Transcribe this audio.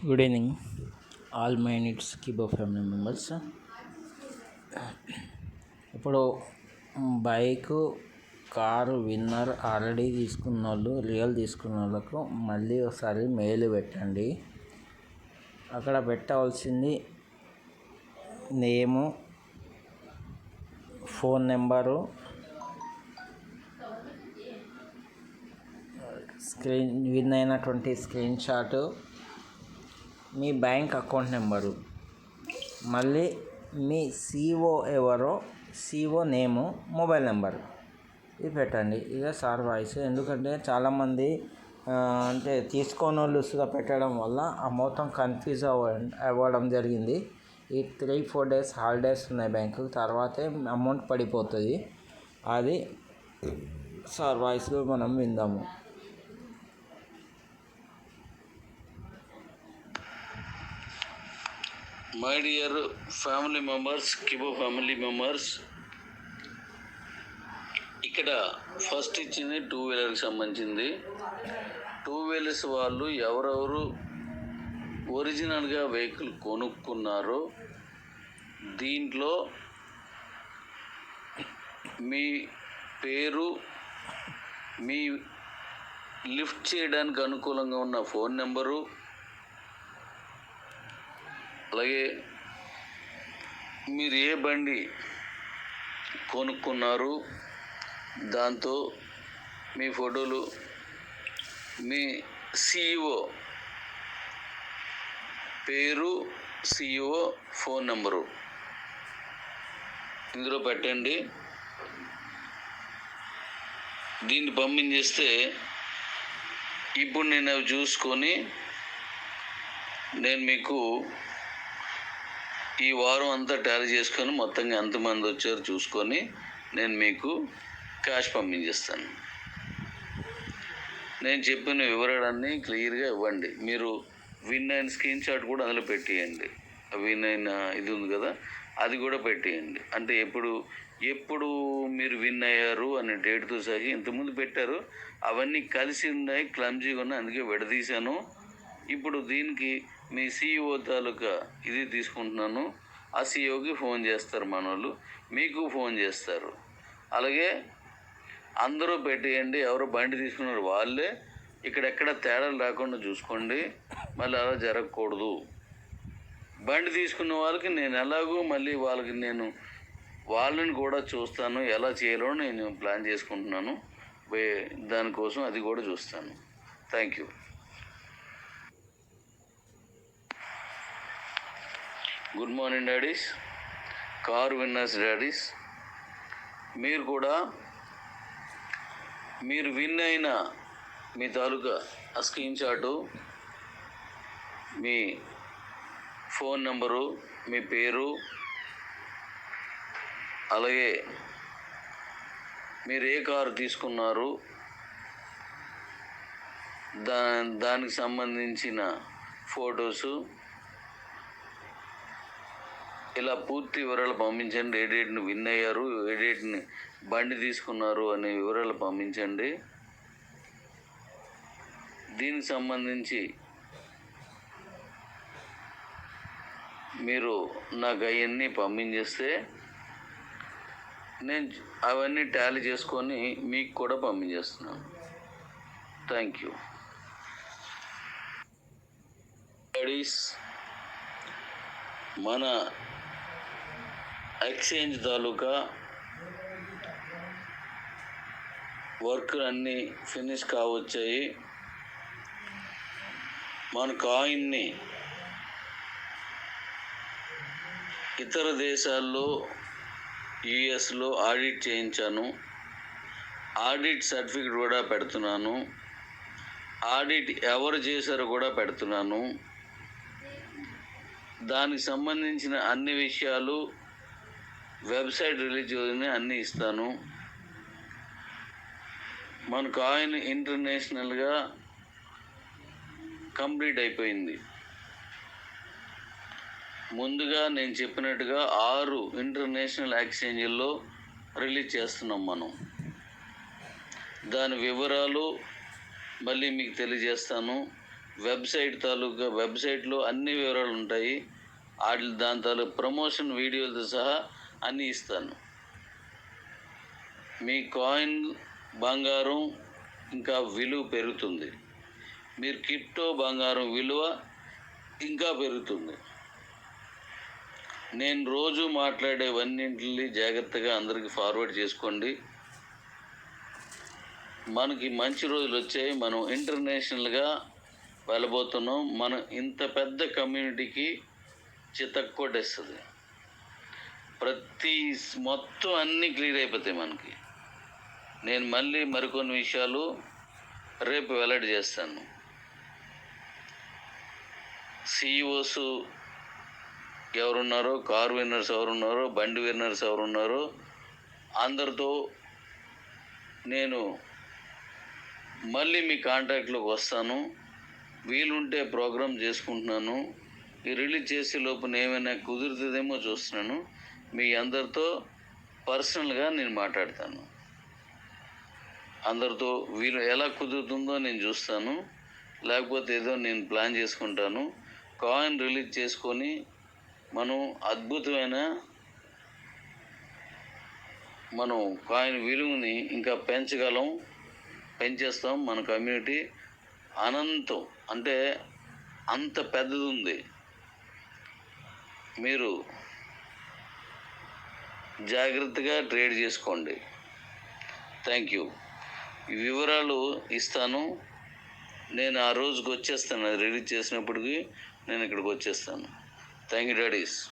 Good evening all my needs Kibo family members. ఇప్పుడు bike car winner already తీసుకున్న వాళ్ళు, తీసుకున్న వాళ్ళకు మళ్ళీ ఒకసారి మెయిల్ పెట్టండి. అక్కడ పెట్టవలసింది నేము, ఫోన్ నెంబరు, విన్ అయినటువంటి స్క్రీన్ షాటు, మీ బ్యాంక్ అకౌంట్ నెంబరు, మళ్ళీ మీ సిఓ ఎవరో సిఓ నేము, మొబైల్ నెంబరు ఇది పెట్టండి. ఇక సార్ వాయిస్. ఎందుకంటే చాలామంది అంటే తీసుకోని వాళ్ళు పెట్టడం వల్ల ఆ మొత్తం కన్ఫ్యూజ్ అవ్వడం జరిగింది. ఈ 3-4 డేస్ హాలిడేస్ ఉన్నాయి బ్యాంకు, తర్వాతే అమౌంట్ పడిపోతుంది. అది సార్ వాయిస్లో మనం విందాము. My dear family members, Kibo family members, ఇక్కడ ఫస్ట్ ఇచ్చింది 2 వీలర్కి సంబంధించింది. 2 వీలర్స్ వాళ్ళు ఎవరెవరు ఒరిజినల్గా వెహికల్ కొనుక్కున్నారో దీంట్లో మీ పేరు, మీ లిఫ్ట్ చేయడానికి అనుకూలంగా ఉన్న ఫోన్ నెంబరు, అలాగే మీరు ఏ బండి కొనుక్కున్నారు దాంతో మీ ఫోటోలు, మీ సిఇఓ పేరు, సిఇఓ ఫోన్ నెంబరు ఇందులో పెట్టండి. దీన్ని పంపించేస్తే ఇప్పుడు నేను అవి చూసుకొని నేను మీకు ఈ వారం అంతా టాలీ చేసుకొని మొత్తంగా ఎంతమంది వచ్చారో చూసుకొని నేను మీకు క్యాష్ పంపించేస్తాను. నేను చెప్పిన వివరాలన్నీ క్లియర్గా ఇవ్వండి. మీరు విన్ అయిన స్క్రీన్ షాట్ కూడా అందులో పెట్టేయండి. విన్ అయిన ఇది ఉంది కదా, అది కూడా పెట్టేయండి. అంటే ఎప్పుడు మీరు విన్ అయ్యారు అనే డేట్తో సహా ఇంతకుముందు పెట్టారు, అవన్నీ కలిసి ఉన్నాయి, క్లమ్జీగా ఉన్నాయి, అందుకే విడదీశాను. ఇప్పుడు దీనికి మీ సిఇఓ తాలూకా ఇది తీసుకుంటున్నాను. ఆ సిఇఓకి ఫోన్ చేస్తారు మన వాళ్ళు, మీకు ఫోన్ చేస్తారు. అలాగే అందరూ పెట్టేయండి. ఎవరు బండి తీసుకున్నారు వాళ్ళే. ఇక్కడెక్కడ తేడాలు రాకుండా చూసుకోండి, మళ్ళీ అలా జరగకూడదు. బండి తీసుకున్న వాళ్ళకి నేను ఎలాగో మళ్ళీ వాళ్ళని కూడా చూస్తాను, ఎలా చేయాలో నేను ప్లాన్ చేసుకుంటున్నాను. దానికోసం అది కూడా చూస్తాను. Thank you. Good morning daddies, car winners daddies. మీరు కూడా మీరు విన్ అయిన మీ తాలూకా ఆ స్క్రీన్ షాటు, మీ ఫోన్ నెంబరు, మీ పేరు, అలాగే మీరు ఏ కారు తీసుకున్నారు దానికి సంబంధించిన ఫొటోసు, ఇలా పూర్తి వివరాలు పంపించండి. ఏ డేట్ని విన్ అయ్యారు, ఏ డేట్ని బండి తీసుకున్నారు అనే వివరాలు పంపించండి. దీనికి సంబంధించి మీరు నాకు అవన్నీ పంపించేస్తే నేను అవన్నీ టాలీ చేసుకొని మీకు కూడా పంపించేస్తున్నాను. Thank you. మన ఎక్స్చేంజ్ తాలూకా వర్క్ అన్నీ ఫినిష్ కావచ్చాయి. మన కాయిన్ని ఇతర దేశాల్లో, యుఎస్లో ఆడిట్ చేయించాను. ఆడిట్ సర్టిఫికెట్ కూడా పెడుతున్నాను. ఆడిట్ ఎవరు చేశారో కూడా పెడుతున్నాను. దానికి సంబంధించిన అన్ని విషయాలు వెబ్సైట్ రిలీజ్ చేయని అన్నీ ఇస్తాను. మన కాయిన్ ఇంటర్నేషనల్గా కంప్లీట్ అయిపోయింది. ముందుగా నేను చెప్పినట్టుగా 6 ఇంటర్నేషనల్ ఎక్స్చేంజ్ల్లో రిలీజ్ చేస్తున్నాం మనం. దాని వివరాలు మళ్ళీ మీకు తెలియజేస్తాను. వెబ్సైట్లో అన్ని వివరాలు ఉంటాయి. దాని తాలూకు ప్రమోషన్ వీడియోలతో సహా అన్నీ ఇస్తాను. మీ కాయిన్ బంగారం ఇంకా విలువ పెరుగుతుంది. మీరు క్రిప్టో బంగారం విలువ ఇంకా పెరుగుతుంది. నేను రోజు మాట్లాడేవన్నింటిని జాగ్రత్తగా అందరికీ ఫార్వర్డ్ చేసుకోండి. మనకి మంచి రోజులు వచ్చాయి. మనం ఇంటర్నేషనల్గా వెళ్ళబోతున్నాం. మనం ఇంత పెద్ద కమ్యూనిటీకి చితక్కొట్టేస్తుంది. మొత్తం అన్నీ క్లియర్ అయిపోతాయి మనకి. నేను మళ్ళీ మరికొన్ని విషయాలు రేపు వెల్లడి చేస్తాను. CEOs ఎవరున్నారో, కార్ విన్నర్స్ ఎవరున్నారో, బండి విన్నర్స్ ఎవరున్నారో అందరితో నేను మళ్ళీ మీ కాంటాక్ట్లోకి వస్తాను. వీలుంటే ప్రోగ్రామ్ చేసుకుంటున్నాను. ఈ రిలీజ్ చేసే లోపున ఏమైనా కుదురుతుందేమో చూస్తున్నాను. మీ అందరితో పర్సనల్గా నేను మాట్లాడతాను. అందరితో వీలు ఎలా కుదురుతుందో నేను చూస్తాను. లేకపోతే ఏదో నేను ప్లాన్ చేసుకుంటాను. కాయిన్ రిలీజ్ చేసుకొని మనం అద్భుతమైన కాయిన్ విలువని ఇంకా పెంచేస్తాం. మన కమ్యూనిటీ అనంతం, అంటే అంత పెద్దది ఉంది. మీరు జాగ్రత్తగా ట్రేడ్ చేసుకోండి. Thank you. ఈ వివరాలు ఇస్తాను. నేను ఆ రోజుకి వచ్చేస్తాను. అది రిలీజ్ చేసినప్పటికీ నేను ఇక్కడికి వచ్చేస్తాను. Thank you daddy's.